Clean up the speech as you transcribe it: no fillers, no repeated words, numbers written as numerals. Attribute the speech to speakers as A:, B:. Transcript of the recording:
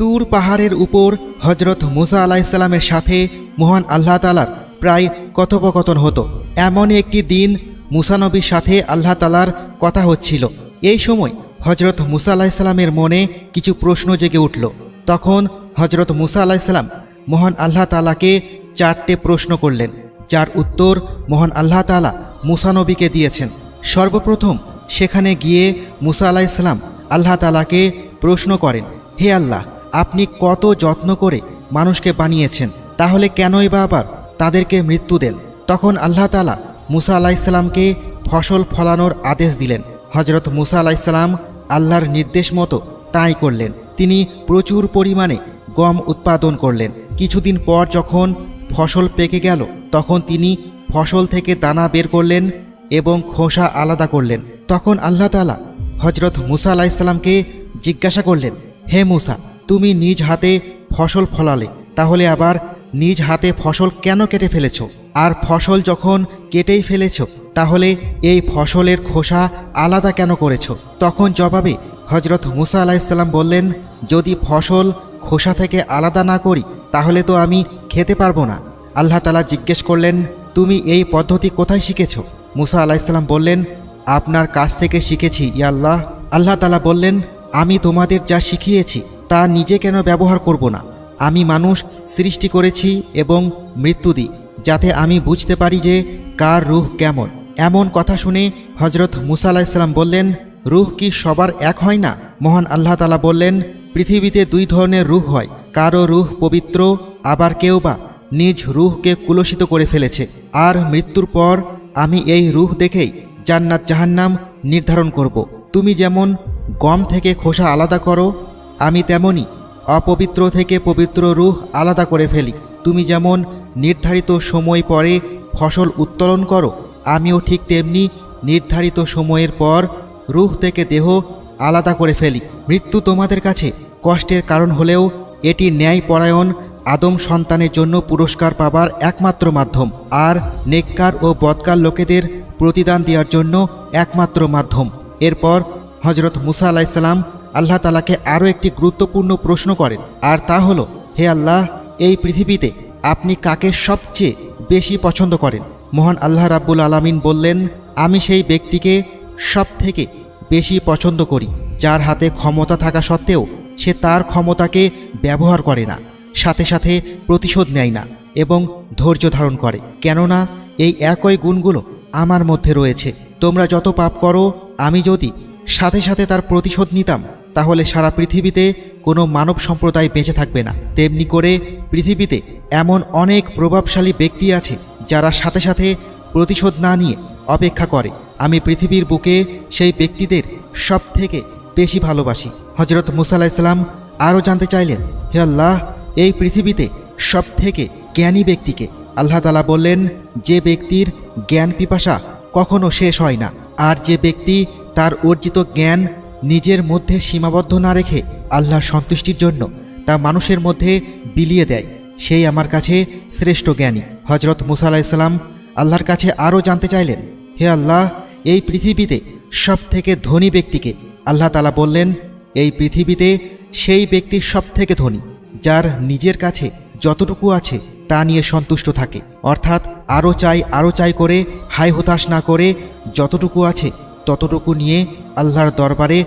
A: তুর পাহাড়ের উপর হজরত মুসা আলাইহিসসালামের সাথে মহান আল্লাহ তাআলার প্রায় কথোপকথন হতো। এমন একটি দিন মুসা নবীর সাথে আল্লাহ তাআলার কথা হচ্ছিল। এই সময় হজরত মুসা আলাইহিসসালামের মনে কিছু প্রশ্ন জেগে উঠল। তখন হজরত মুসা আলাইহিসসালাম মহান আল্লাহ তাআলাকে 4টে প্রশ্ন করলেন, যার উত্তর মহান আল্লাহ তাআলা মুসা নবীকে দিয়েছেন। সর্বপ্রথম সেখানে গিয়ে মুসা আলাইহিসসালাম আল্লাহ তাআলাকে প্রশ্ন করেন, হে আল্লাহ, আপনি কত যত্ন করে মানুষকে বানিয়েছেন, তাহলে কেনই বা আবার তাদেরকে মৃত্যু দেন? তখন আল্লাহ তাআলা মুসা আলাইহিসসালামকে ফসল ফলানোর আদেশ দিলেন। হজরত মুসা আলাইহিসসালাম আল্লাহর নির্দেশ মতো তাই করলেন। তিনি প্রচুর পরিমাণে গম উৎপাদন করলেন। কিছুদিন পর যখন ফসল পেকে গেল, তখন তিনি ফসল থেকে দানা বের করলেন এবং খোসা আলাদা করলেন। তখন আল্লাহ তাআলা হজরত মুসা আলাইহিসসালামকে জিজ্ঞাসা করলেন, হে মুসা, তুমি নিজ হাতে ফসল ফলালে, তাহলে আবার নিজ হাতে ফসল কেন কেটে ফেলেছ? আর ফসল যখন কেটেই ফেলেছ, তাহলে এই ফসলের খোসা আলাদা কেন করেছ? তখন জবাবে হজরত মুসা আলাইহিসসালাম বললেন, যদি ফসল খোসা থেকে আলাদা না করি তাহলে তো আমি খেতে পারবো না। আল্লাহ তাআলা জিজ্ঞেস করলেন, তুমি এই পদ্ধতি কোথায় শিখেছ? মুসা আলাইহিসসালাম বললেন, আপনার কাছ থেকে শিখেছি ইয়া আল্লাহ। আল্লাহ তাআলা বললেন, আমি তোমাদের যা শিখিয়েছি তা নিজে কেন ব্যবহার করব না? আমি মানুষ সৃষ্টি করেছি এবং মৃত্যু দিই, যাতে আমি বুঝতে পারি যে কার রূহ কেমন। এমন কথা শুনে হজরত মুসা আলাইহিসসালাম বললেন, রূহ কি সবার এক হয় না? মহান আল্লাহ তাআলা বললেন, পৃথিবীতে 2 ধরনের রূহ হয়, কারো রূহ পবিত্র, আবার কেউ বা নিজ রূহকে কুলসিত করে ফেলেছে। আর মৃত্যুর পর আমি এই রূহ দেখেই জান্নাত জাহান্নাম নির্ধারণ করব। তুমি যেমন গম থেকে খোসা আলাদা করো, আমি তেমনি অপবিত্র থেকে পবিত্র রূহ আলাদা করে ফেলি। তুমি যেমন নির্ধারিত সময় পরে ফসল উত্তোলন করো, আমিও ঠিক তেমনি নির্ধারিত সময়ের পর রূহ থেকে দেহ আলাদা করে ফেলি। মৃত্যু তোমাদের কাছে কষ্টের কারণ হলেও এটি ন্যায়পরায়ণ আদম সন্তানের জন্য পুরস্কার পাবার একমাত্র মাধ্যম, আর নেককার ও বদকার লোকেদের প্রতিদান দেওয়ার জন্য একমাত্র মাধ্যম। এরপর হজরত মুসা আলাইহিসসালাম আল্লাহ তাআলাকে আরও একটি গুরুত্বপূর্ণ প্রশ্ন করেন, আর তা হলো, হে আল্লাহ, এই পৃথিবীতে আপনি কাকে সবচেয়ে বেশি পছন্দ করেন? মহান আল্লাহ রাব্বুল আলামিন বললেন, আমি সেই ব্যক্তিকে সবথেকে বেশি পছন্দ করি যার হাতে ক্ষমতা থাকা সত্ত্বেও সে তার ক্ষমতাকে ব্যবহার করে না, সাথে সাথে প্রতিশোধ নেয় না এবং ধৈর্য ধারণ করে, কেননা এই একই গুণগুলো আমার মধ্যে রয়েছে। তোমরা যত পাপ করো, আমি যদি সাথে সাথে তার প্রতিশোধ নিতাম, তাহলে সারা পৃথিবীতে কোনো মানব সম্প্রদায় বেঁচে থাকবে না। তেমনি করে পৃথিবীতে এমন অনেক প্রভাবশালী ব্যক্তি আছে যারা সাথে সাথে প্রতিশোধ না নিয়ে অপেক্ষা করে। আমি পৃথিবীর বুকে সেই ব্যক্তিদের সব থেকে বেশি ভালোবাসি। হজরত মুসা আলাইহিসসালাম আরও জানতে চাইলেন, হে আল্লাহ, এই পৃথিবীতে সব থেকে জ্ঞানী ব্যক্তিকে? আল্লাহ তাআলা বললেন, যে ব্যক্তির জ্ঞান পিপাসা কখনো শেষ হয় না, আর যে ব্যক্তি তার অর্জিত জ্ঞান নিজের মধ্যে সীমাবদ্ধ না রেখে আল্লাহর সন্তুষ্টির জন্য তা মানুষের মধ্যে বিলিয়ে দেয়, সেই আমার কাছে শ্রেষ্ঠ জ্ঞানী। হজরত মুসা আলাইহিসসালাম আল্লাহর কাছে আরও জানতে চাইলেন, হে আল্লাহ, এই পৃথিবীতে সব থেকে ধনী ব্যক্তিকে? আল্লাহ তাআলা বললেন, এই পৃথিবীতে সেই ব্যক্তি সব থেকে ধনী যার নিজের কাছে যতটুকু আছে তা নিয়ে সন্তুষ্ট থাকে, অর্থাৎ আরও চাই করে হায় হতাশ না করে যতটুকু আছে ততটুকু নিয়ে আল্লাহর দরবারে